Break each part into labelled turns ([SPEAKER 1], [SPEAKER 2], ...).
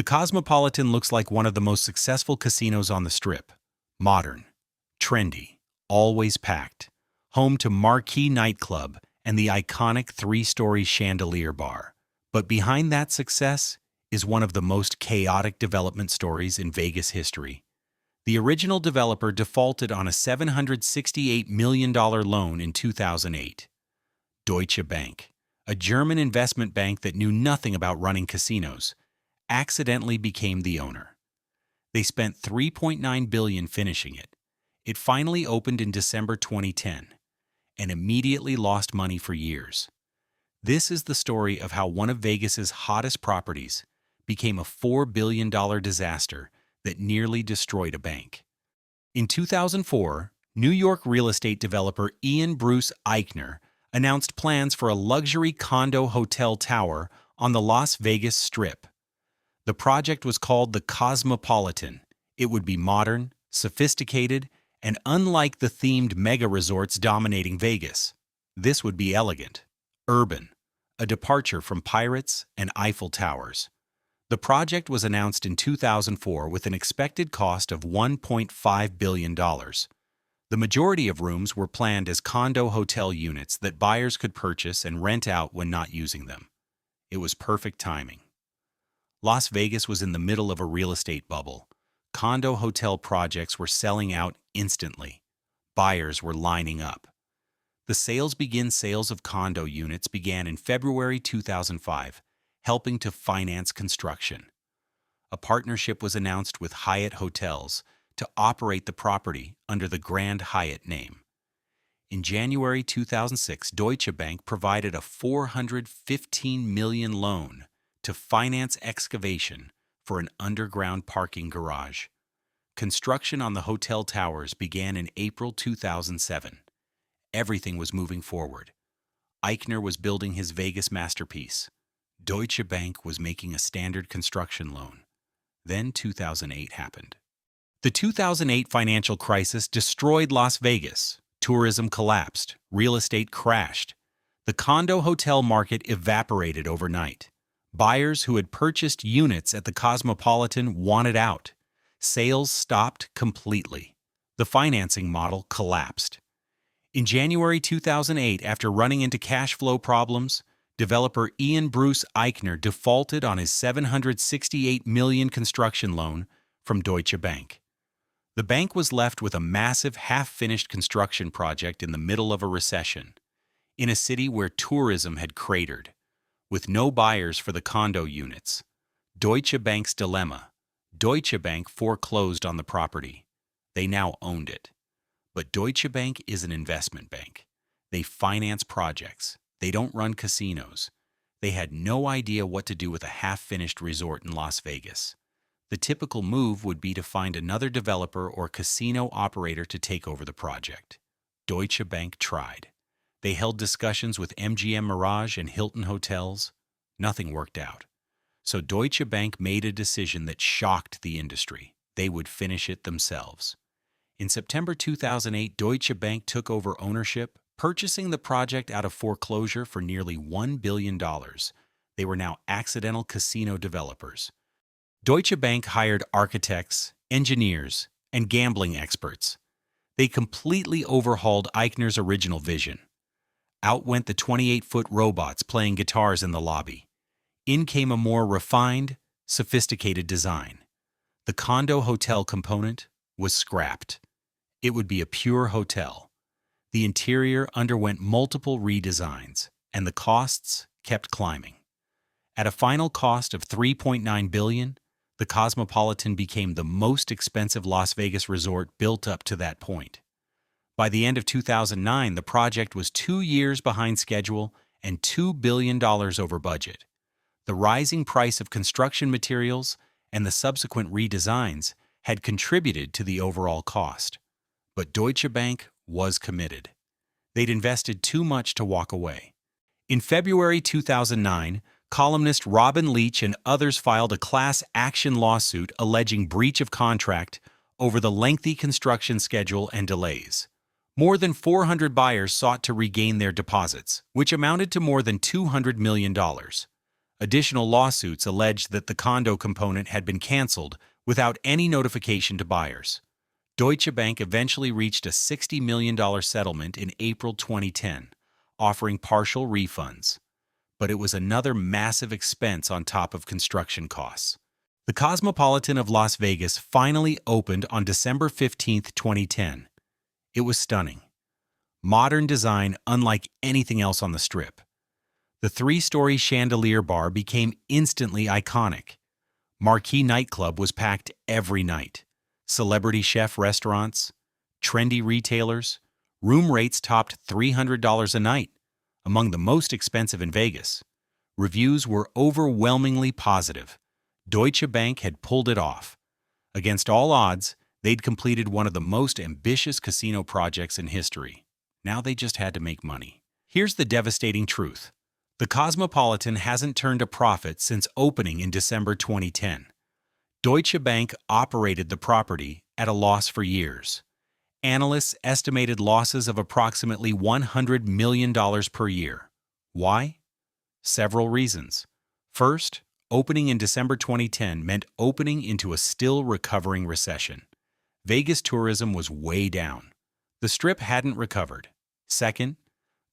[SPEAKER 1] The Cosmopolitan looks like one of the most successful casinos on the Strip. Modern, trendy, always packed, home to Marquee Nightclub and the iconic three-story chandelier bar. But behind that success is one of the most chaotic development stories in Vegas history. The original developer defaulted on a $768 million loan in 2008. Deutsche Bank, a German investment bank that knew nothing about running casinos, accidentally became the owner. They spent $3.9 billion finishing it. It finally opened in December 2010 and immediately lost money for years. This is the story of how one of Vegas's hottest properties became a $4 billion disaster that nearly destroyed a bank. In 2004, New York real estate developer Ian Bruce Eichner announced plans for a luxury condo hotel tower on the Las Vegas Strip. The project was called the Cosmopolitan. It would be modern, sophisticated, and unlike the themed mega resorts dominating Vegas. This would be elegant, urban, a departure from pirates and Eiffel Towers. The project was announced in 2004 with an expected cost of $1.5 billion. The majority of rooms were planned as condo hotel units that buyers could purchase and rent out when not using them. It was perfect timing. Las Vegas was in the middle of a real estate bubble. Condo hotel projects were selling out instantly. Buyers were lining up. The sales of condo units began in February 2005, helping to finance construction. A partnership was announced with Hyatt Hotels to operate the property under the Grand Hyatt name. In January 2006, Deutsche Bank provided a $415 million loan to finance excavation for an underground parking garage. Construction on the hotel towers began in April 2007. Everything was moving forward. Eichner was building his Vegas masterpiece. Deutsche Bank was making a standard construction loan. Then 2008 happened. The 2008 financial crisis destroyed Las Vegas. Tourism collapsed. Real estate crashed. The condo hotel market evaporated overnight. Buyers who had purchased units at the Cosmopolitan wanted out. Sales stopped completely. The financing model collapsed. In January 2008, after running into cash flow problems, developer Ian Bruce Eichner defaulted on his $768 million construction loan from Deutsche Bank. The bank was left with a massive half-finished construction project in the middle of a recession, in a city where tourism had cratered. With no buyers for the condo units. Deutsche Bank's dilemma. Deutsche Bank foreclosed on the property. They now owned it. But Deutsche Bank is an investment bank. They finance projects. They don't run casinos. They had no idea what to do with a half-finished resort in Las Vegas. The typical move would be to find another developer or casino operator to take over the project. Deutsche Bank tried. They held discussions with MGM Mirage and Hilton Hotels. Nothing worked out. So Deutsche Bank made a decision that shocked the industry. They would finish it themselves. In September 2008, Deutsche Bank took over ownership, purchasing the project out of foreclosure for nearly $1 billion. They were now accidental casino developers. Deutsche Bank hired architects, engineers, and gambling experts. They completely overhauled Eichner's original vision. Out went the 28-foot robots playing guitars in the lobby. In came a more refined, sophisticated design. The condo hotel component was scrapped. It would be a pure hotel. The interior underwent multiple redesigns, and the costs kept climbing. At a final cost of $3.9 billion, the Cosmopolitan became the most expensive Las Vegas resort built up to that point. By the end of 2009, the project was 2 years behind schedule and $2 billion over budget. The rising price of construction materials and the subsequent redesigns had contributed to the overall cost. But Deutsche Bank was committed. They'd invested too much to walk away. In February 2009, columnist Robin Leach and others filed a class action lawsuit alleging breach of contract over the lengthy construction schedule and delays. More than 400 buyers sought to regain their deposits, which amounted to more than $200 million. Additional lawsuits alleged that the condo component had been canceled without any notification to buyers. Deutsche Bank eventually reached a $60 million settlement in April 2010, offering partial refunds. But it was another massive expense on top of construction costs. The Cosmopolitan of Las Vegas finally opened on December 15, 2010. It was stunning. Modern design unlike anything else on the Strip. The three-story chandelier bar became instantly iconic. Marquee nightclub was packed every night. Celebrity chef restaurants, trendy retailers, room rates topped $300 a night, among the most expensive in Vegas. Reviews were overwhelmingly positive. Deutsche Bank had pulled it off. Against all odds, they'd completed one of the most ambitious casino projects in history. Now they just had to make money. Here's the devastating truth. The Cosmopolitan hasn't turned a profit since opening in December 2010. Deutsche Bank operated the property at a loss for years. Analysts estimated losses of approximately $100 million per year. Why? Several reasons. First, opening in December 2010 meant opening into a still recovering recession. Vegas tourism was way down. The Strip hadn't recovered. Second,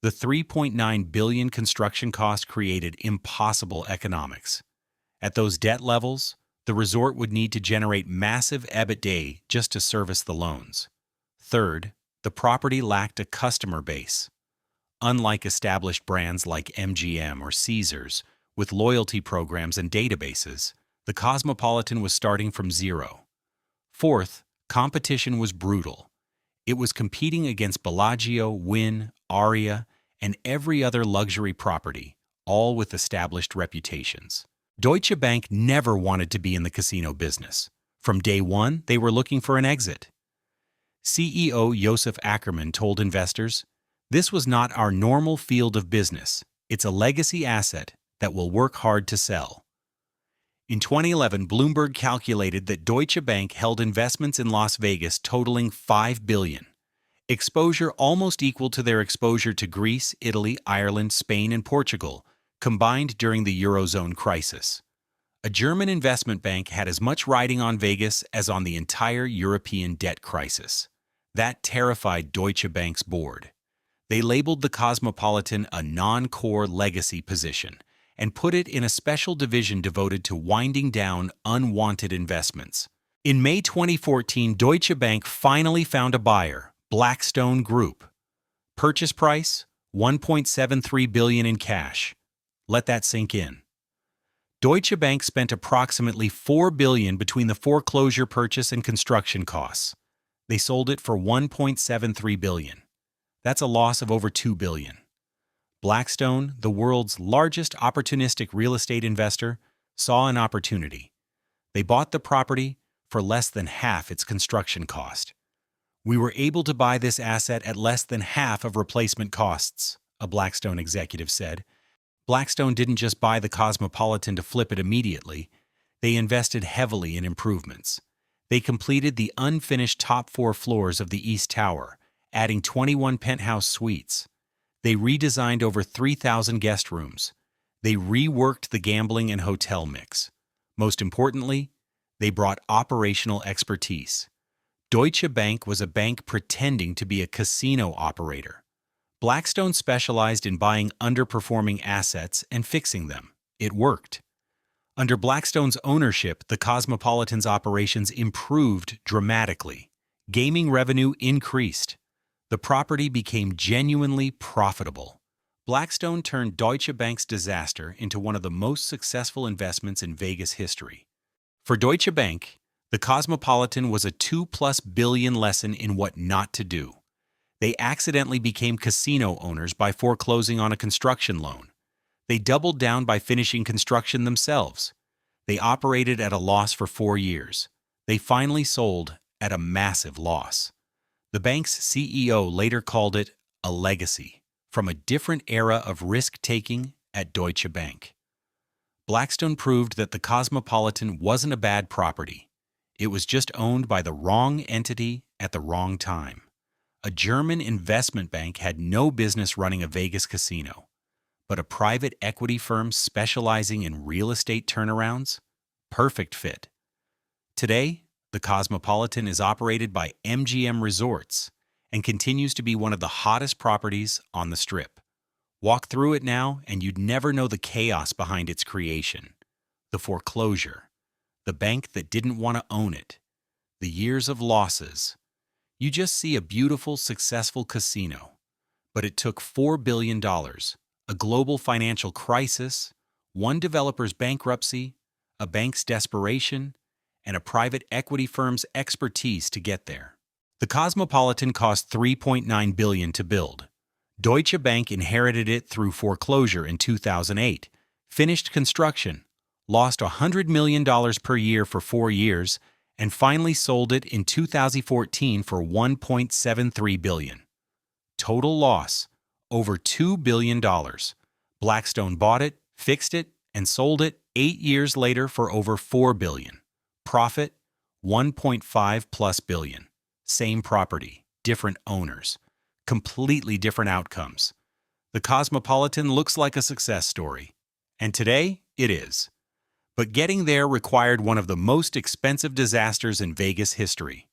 [SPEAKER 1] the $3.9 billion construction cost created impossible economics. At those debt levels, the resort would need to generate massive EBITDA just to service the loans. Third, the property lacked a customer base. Unlike established brands like MGM or Caesars, with loyalty programs and databases, the Cosmopolitan was starting from zero. Fourth, competition was brutal. It was competing against Bellagio, Wynn, Aria, and every other luxury property, all with established reputations. Deutsche Bank never wanted to be in the casino business. From day one, they were looking for an exit. CEO Josef Ackerman told investors, "This was not our normal field of business. It's a legacy asset that we'll work hard to sell." In 2011, Bloomberg calculated that Deutsche Bank held investments in Las Vegas totaling $5 billion, exposure almost equal to their exposure to Greece, Italy, Ireland, Spain, and Portugal, combined during the Eurozone crisis. A German investment bank had as much riding on Vegas as on the entire European debt crisis. That terrified Deutsche Bank's board. They labeled the Cosmopolitan a non-core legacy position and put it in a special division devoted to winding down unwanted investments. In May 2014, Deutsche Bank finally found a buyer, Blackstone Group. Purchase price, $1.73 billion in cash. Let that sink in. Deutsche Bank spent approximately $4 billion between the foreclosure purchase and construction costs. They sold it for $1.73 billion. That's a loss of over $2 billion. Blackstone, the world's largest opportunistic real estate investor, saw an opportunity. They bought the property for less than half its construction cost. "We were able to buy this asset at less than half of replacement costs," a Blackstone executive said. Blackstone didn't just buy the Cosmopolitan to flip it immediately. They invested heavily in improvements. They completed the unfinished top 4 floors of the East Tower, adding 21 penthouse suites. They redesigned over 3,000 guest rooms. They reworked the gambling and hotel mix. Most importantly, they brought operational expertise. Deutsche Bank was a bank pretending to be a casino operator. Blackstone specialized in buying underperforming assets and fixing them. It worked. Under Blackstone's ownership, the Cosmopolitan's operations improved dramatically. Gaming revenue increased. The property became genuinely profitable. Blackstone turned Deutsche Bank's disaster into one of the most successful investments in Vegas history. For Deutsche Bank, the Cosmopolitan was a $2+ billion lesson in what not to do. They accidentally became casino owners by foreclosing on a construction loan. They doubled down by finishing construction themselves. They operated at a loss for 4 years. They finally sold at a massive loss. The bank's CEO later called it a legacy from a different era of risk-taking at Deutsche Bank. Blackstone proved that the Cosmopolitan wasn't a bad property. It was just owned by the wrong entity at the wrong time. A German investment bank had no business running a Vegas casino. but a private equity firm specializing in real estate turnarounds? Perfect fit. Today, the Cosmopolitan is operated by MGM Resorts and continues to be one of the hottest properties on the Strip. Walk through it now and you'd never know the chaos behind its creation. The foreclosure, the bank that didn't want to own it, the years of losses. You just see a beautiful, successful casino. But it took $4 billion, a global financial crisis, one developer's bankruptcy, a bank's desperation, and a private equity firm's expertise to get there. The Cosmopolitan cost $3.9 billion to build. Deutsche Bank inherited it through foreclosure in 2008, finished construction, lost $100 million per year for 4 years, and finally sold it in 2014 for $1.73 billion. Total loss, over $2 billion. Blackstone bought it, fixed it, and sold it 8 years later for over $4 billion. Profit, 1.5 plus billion. Same property, different owners. Completely different outcomes. The Cosmopolitan looks like a success story. And today, it is. But getting there required one of the most expensive disasters in Vegas history.